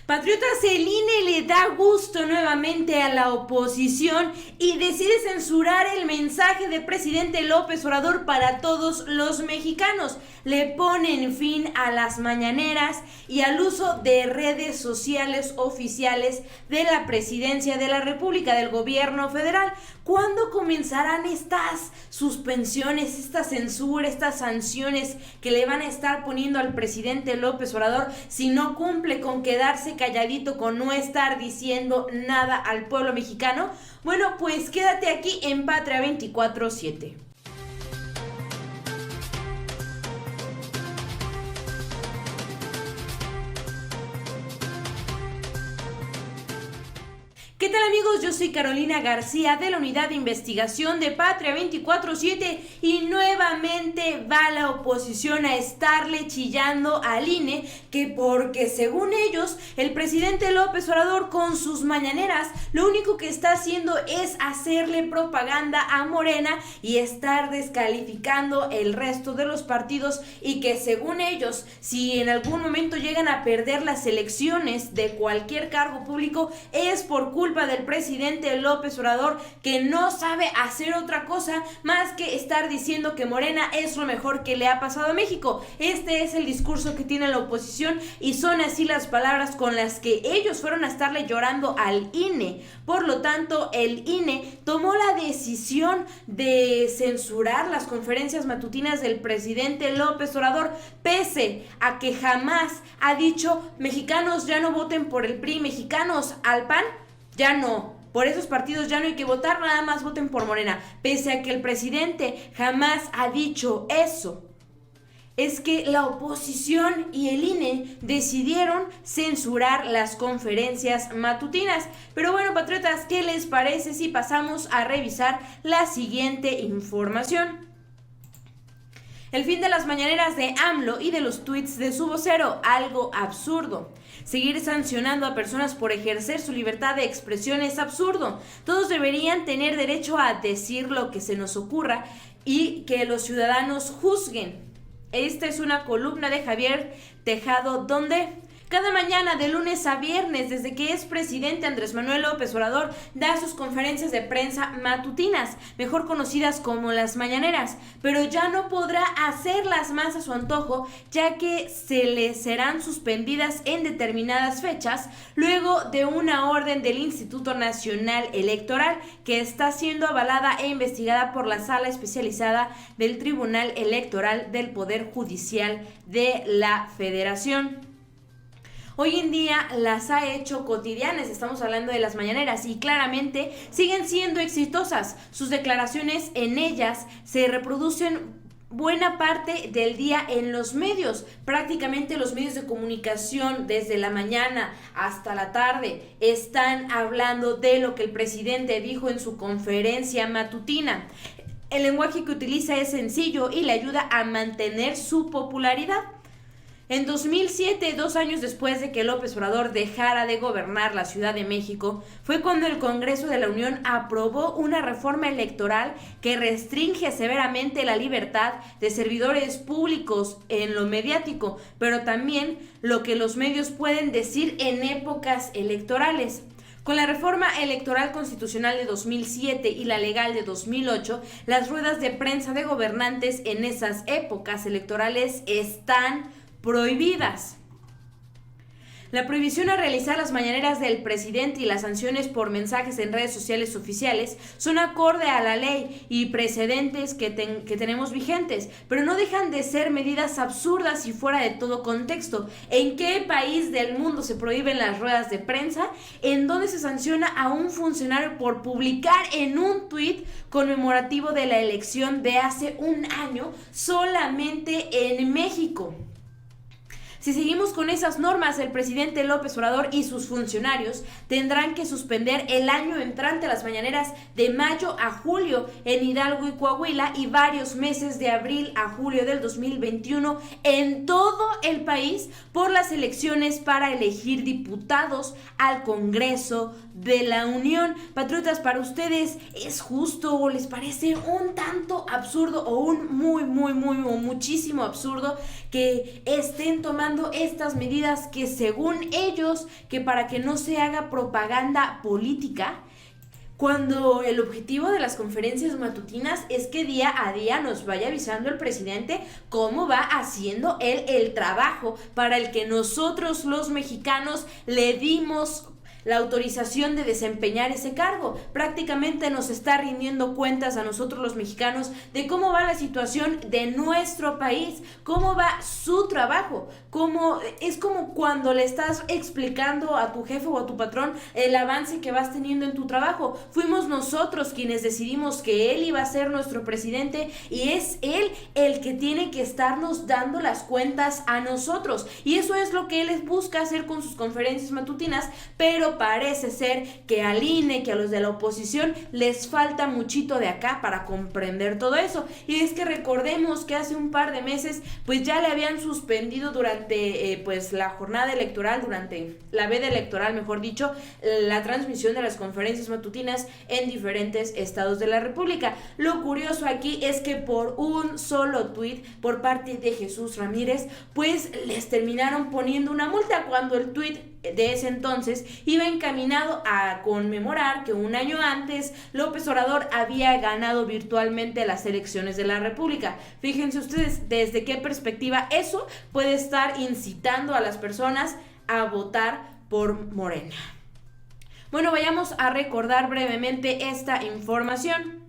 Patriotas, el INE le da gusto nuevamente a la oposición y decide censurar el mensaje del presidente López Obrador para todos los mexicanos. Le ponen fin a las mañaneras y al uso de redes sociales oficiales de la Presidencia de la República, del gobierno federal. ¿Cuándo comenzarán estas suspensiones, esta censura, estas sanciones que le van a estar poniendo al presidente López Obrador si no cumple con quedarse calladito, con no estar diciendo nada al pueblo mexicano? Bueno, pues quédate aquí en Patria 24/7. ¿Qué tal, amigos? Yo soy Carolina García de la Unidad de Investigación de Patria 24/7 y nuevamente va la oposición a estarle chillando al INE que porque según ellos el presidente López Obrador con sus mañaneras lo único que está haciendo es hacerle propaganda a Morena y estar descalificando el resto de los partidos, y que según ellos, si en algún momento llegan a perder las elecciones de cualquier cargo público es por culpa del presidente López Obrador, que no sabe hacer otra cosa más que estar diciendo que Morena es lo mejor que le ha pasado a México. Este es el discurso que tiene la oposición y son así las palabras con las que ellos fueron a estarle llorando al INE. Por lo tanto, el INE tomó la decisión de censurar las conferencias matutinas del presidente López Obrador, pese a que jamás ha dicho: mexicanos, ya no voten por el PRI, mexicanos, al PAN ya no, por esos partidos ya no hay que votar, nada más voten por Morena. Pese a que el presidente jamás ha dicho eso, es que la oposición y el INE decidieron censurar las conferencias matutinas. Pero bueno, patriotas, ¿qué les parece si pasamos a revisar la siguiente información? El fin de las mañaneras de AMLO y de los tweets de su vocero, algo absurdo. Seguir sancionando a personas por ejercer su libertad de expresión es absurdo. Todos deberían tener derecho a decir lo que se nos ocurra y que los ciudadanos juzguen. Esta es una columna de Javier Tejado, donde cada mañana de lunes a viernes, desde que es presidente, Andrés Manuel López Obrador da sus conferencias de prensa matutinas, mejor conocidas como las mañaneras, pero ya no podrá hacerlas más a su antojo, ya que se le serán suspendidas en determinadas fechas, luego de una orden del Instituto Nacional Electoral que está siendo avalada e investigada por la Sala Especializada del Tribunal Electoral del Poder Judicial de la Federación. Hoy en día las ha hecho cotidianas, estamos hablando de las mañaneras, y claramente siguen siendo exitosas. Sus declaraciones en ellas se reproducen buena parte del día en los medios. Prácticamente los medios de comunicación desde la mañana hasta la tarde están hablando de lo que el presidente dijo en su conferencia matutina. El lenguaje que utiliza es sencillo y le ayuda a mantener su popularidad. En 2007, 2 años después de que López Obrador dejara de gobernar la Ciudad de México, fue cuando el Congreso de la Unión aprobó una reforma electoral que restringe severamente la libertad de servidores públicos en lo mediático, pero también lo que los medios pueden decir en épocas electorales. Con la reforma electoral constitucional de 2007 y la legal de 2008, las ruedas de prensa de gobernantes en esas épocas electorales están prohibidas. La prohibición a realizar las mañaneras del presidente y las sanciones por mensajes en redes sociales oficiales son acorde a la ley y precedentes que tenemos vigentes, pero no dejan de ser medidas absurdas y fuera de todo contexto. ¿En qué país del mundo se prohíben las ruedas de prensa? ¿En dónde se sanciona a un funcionario por publicar en un tuit conmemorativo de la elección de hace un año solamente en México? Si seguimos con esas normas, el presidente López Obrador y sus funcionarios tendrán que suspender el año entrante las mañaneras de mayo a julio en Hidalgo y Coahuila y varios meses de abril a julio del 2021 en todo el país por las elecciones para elegir diputados al Congreso de la Unión. Patriotas, ¿para ustedes es justo o les parece un tanto absurdo o un muchísimo absurdo que estén tomando tomando estas medidas que según ellos, que para que no se haga propaganda política, cuando el objetivo de las conferencias matutinas es que día a día nos vaya avisando el presidente cómo va haciendo él el trabajo para el que nosotros los mexicanos le dimos la autorización de desempeñar ese cargo. Prácticamente nos está rindiendo cuentas a nosotros los mexicanos de cómo va la situación de nuestro país, cómo va su trabajo, es como cuando le estás explicando a tu jefe o a tu patrón el avance que vas teniendo en tu trabajo. Fuimos nosotros quienes decidimos que él iba a ser nuestro presidente y es él el que tiene que estarnos dando las cuentas a nosotros, y eso es lo que él busca hacer con sus conferencias matutinas, pero parece ser que al INE, que a los de la oposición les falta muchito de acá para comprender todo eso. Y es que recordemos que hace un par de meses pues ya le habían suspendido durante pues la jornada electoral, durante la veda electoral mejor dicho, la transmisión de las conferencias matutinas en diferentes estados de la República. Lo curioso aquí es que por un solo tuit por parte de Jesús Ramírez pues les terminaron poniendo una multa, cuando el tuit de ese entonces iba encaminado a conmemorar que un año antes López Obrador había ganado virtualmente las elecciones de la República. Fíjense ustedes desde qué perspectiva eso puede estar incitando a las personas a votar por Morena. Bueno, vayamos a recordar brevemente esta información.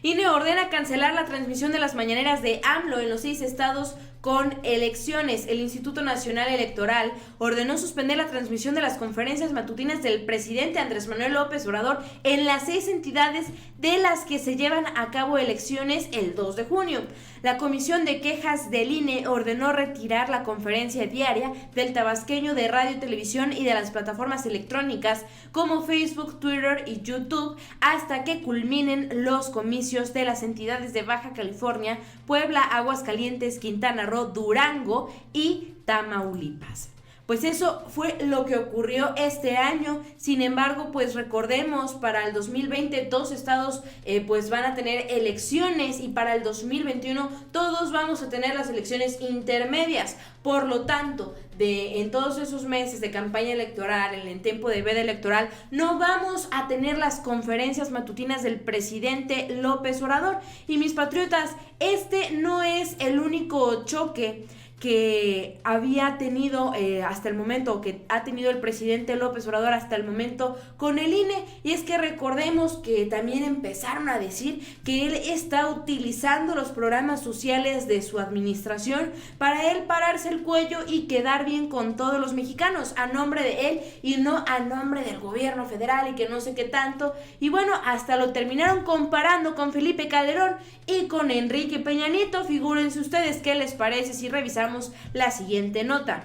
INE ordena cancelar la transmisión de las mañaneras de AMLO en los 6 estados con elecciones. El Instituto Nacional Electoral ordenó suspender la transmisión de las conferencias matutinas del presidente Andrés Manuel López Obrador en las 6 entidades de las que se llevan a cabo elecciones el 2 de junio. La Comisión de Quejas del INE ordenó retirar la conferencia diaria del tabasqueño de radio y televisión y de las plataformas electrónicas como Facebook, Twitter y YouTube hasta que culminen los comicios de las entidades de Baja California, Puebla, Aguascalientes, Quintana Roo, Durango y Tamaulipas. Pues eso fue lo que ocurrió este año. Sin embargo, pues recordemos, para el 2020 dos estados pues van a tener elecciones, y para el 2021 todos vamos a tener las elecciones intermedias. Por lo tanto, en todos esos meses de campaña electoral, en tiempo de veda electoral, no vamos a tener las conferencias matutinas del presidente López Obrador. Y mis patriotas, este no es el único choque que había tenido hasta el momento, que ha tenido el presidente López Obrador hasta el momento con el INE, y es que recordemos que también empezaron a decir que él está utilizando los programas sociales de su administración para él pararse el cuello y quedar bien con todos los mexicanos, a nombre de él y no a nombre del gobierno federal y que no sé qué tanto. Y bueno, hasta lo terminaron comparando con Felipe Calderón y con Enrique Peña Nieto. Figúrense ustedes qué les parece si revisamos la siguiente nota.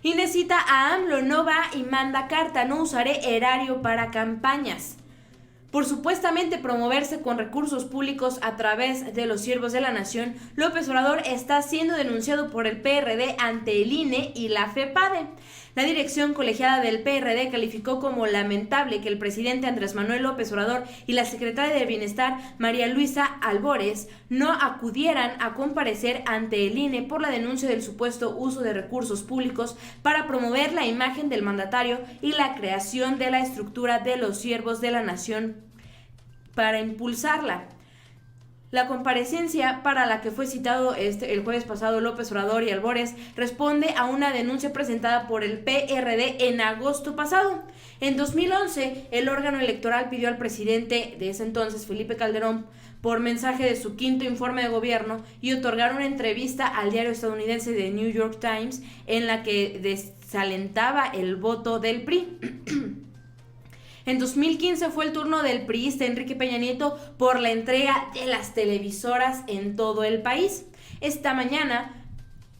INE cita a AMLO, no va y manda carta, no usaré erario para campañas. Por supuestamente promoverse con recursos públicos a través de los siervos de la nación, López Obrador está siendo denunciado por el PRD ante el INE y la FEPADE. La dirección colegiada del PRD calificó como lamentable que el presidente Andrés Manuel López Obrador y la secretaria de Bienestar, María Luisa Albores, no acudieran a comparecer ante el INE por la denuncia del supuesto uso de recursos públicos para promover la imagen del mandatario y la creación de la estructura de los siervos de la nación para impulsarla. La comparecencia para la que fue citado el jueves pasado López Obrador y Albores responde a una denuncia presentada por el PRD en agosto pasado. En 2011, el órgano electoral pidió al presidente de ese entonces, Felipe Calderón, por mensaje de su quinto informe de gobierno y otorgar una entrevista al diario estadounidense The New York Times en la que desalentaba el voto del PRI. En 2015 fue el turno del priista Enrique Peña Nieto por la entrega de las televisoras en todo el país. Esta mañana,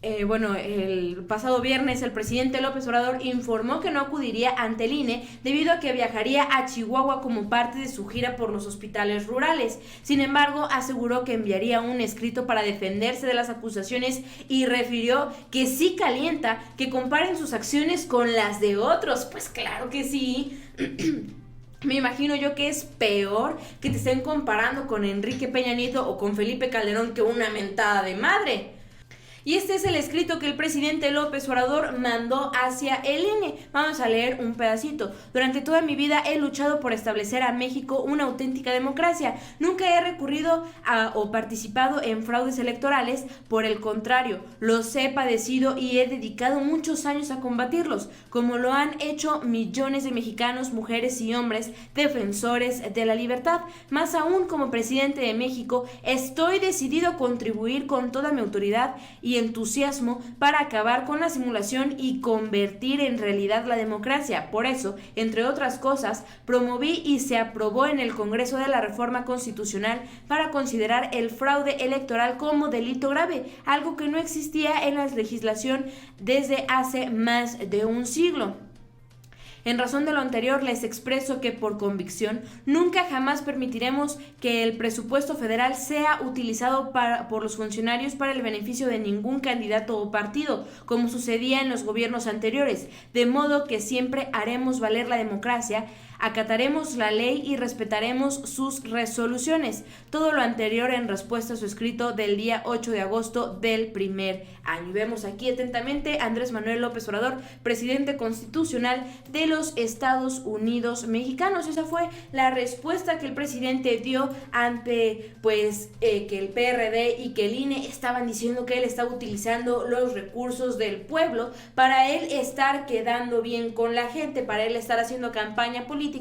el pasado viernes, el presidente López Obrador informó que no acudiría ante el INE debido a que viajaría a Chihuahua como parte de su gira por los hospitales rurales. Sin embargo, aseguró que enviaría un escrito para defenderse de las acusaciones y refirió que sí calienta que comparen sus acciones con las de otros. Pues claro que sí. Me imagino yo que es peor que te estén comparando con Enrique Peña Nieto o con Felipe Calderón que una mentada de madre. Y este es el escrito que el presidente López Obrador mandó hacia el INE. Vamos a leer un pedacito. Durante toda mi vida he luchado por establecer a México una auténtica democracia. Nunca he recurrido o participado en fraudes electorales. Por el contrario, los he padecido y he dedicado muchos años a combatirlos, como lo han hecho millones de mexicanos, mujeres y hombres defensores de la libertad. Más aún, como presidente de México, estoy decidido a contribuir con toda mi autoridad y entusiasmo para acabar con la simulación y convertir en realidad la democracia. Por eso, entre otras cosas, promoví y se aprobó en el Congreso de la Reforma Constitucional para considerar el fraude electoral como delito grave, algo que no existía en la legislación desde hace más de un siglo. En razón de lo anterior, les expreso que por convicción nunca jamás permitiremos que el presupuesto federal sea utilizado por los funcionarios para el beneficio de ningún candidato o partido, como sucedía en los gobiernos anteriores, de modo que siempre haremos valer la democracia, acataremos la ley y respetaremos sus resoluciones. Todo lo anterior en respuesta a su escrito del día 8 de agosto del primer año. Y vemos aquí atentamente Andrés Manuel López Obrador, presidente constitucional de los Estados Unidos mexicanos. Esa fue la respuesta que el presidente dio ante que el PRD y que el INE estaban diciendo que él estaba utilizando los recursos del pueblo para él estar quedando bien con la gente, para él estar haciendo campaña política,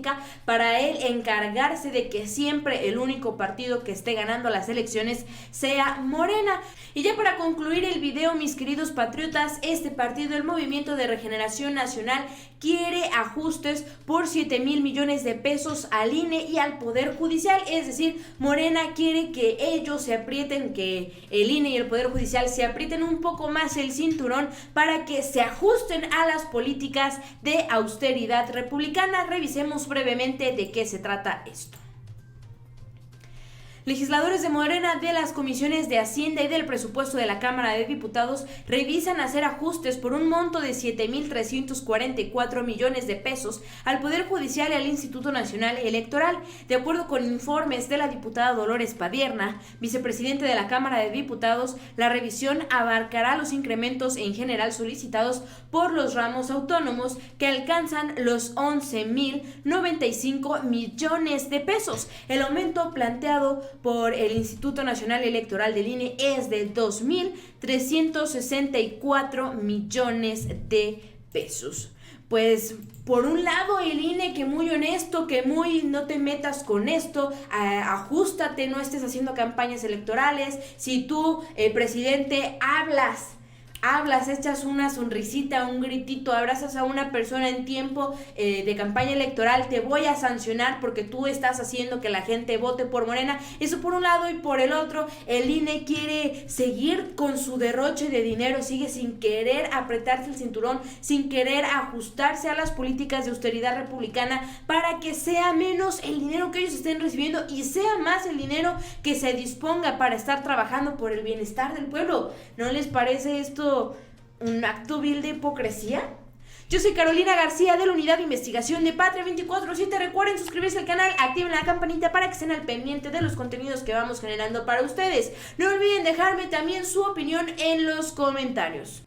para él encargarse de que siempre el único partido que esté ganando las elecciones sea Morena. Y ya para concluir el video, mis queridos patriotas, este partido, el Movimiento de Regeneración Nacional, quiere ajustes por 7,000 millones de pesos al INE y al Poder Judicial. Es decir, Morena quiere que ellos se aprieten, que el INE y el Poder Judicial se aprieten un poco más el cinturón para que se ajusten a las políticas de austeridad republicana. Revisemos brevemente de qué se trata esto. Legisladores de Morena de las comisiones de Hacienda y del presupuesto de la Cámara de Diputados revisan hacer ajustes por un monto de 7,344 millones de pesos al Poder Judicial y al Instituto Nacional Electoral. De acuerdo con informes de la diputada Dolores Padierna, vicepresidente de la Cámara de Diputados, la revisión abarcará los incrementos en general solicitados por los ramos autónomos, que alcanzan los 11,095 millones de pesos. El aumento planteado por el Instituto Nacional Electoral del INE es de 2,364 millones de pesos. Pues por un lado el INE, que muy honesto, que muy no te metas con esto, ajústate, no estés haciendo campañas electorales. Si tú, presidente, hablas, echas una sonrisita, un gritito, abrazas a una persona en tiempo de campaña electoral, te voy a sancionar porque tú estás haciendo que la gente vote por Morena. Eso por un lado, y por el otro, el INE quiere seguir con su derroche de dinero, sigue sin querer apretarse el cinturón, sin querer ajustarse a las políticas de austeridad republicana para que sea menos el dinero que ellos estén recibiendo y sea más el dinero que se disponga para estar trabajando por el bienestar del pueblo. ¿No les parece esto un acto vil de hipocresía? Yo soy Carolina García, de la Unidad de Investigación de Patria 24/7. Recuerden suscribirse al canal, activen la campanita para que estén al pendiente de los contenidos que vamos generando para ustedes. No olviden dejarme también su opinión en los comentarios.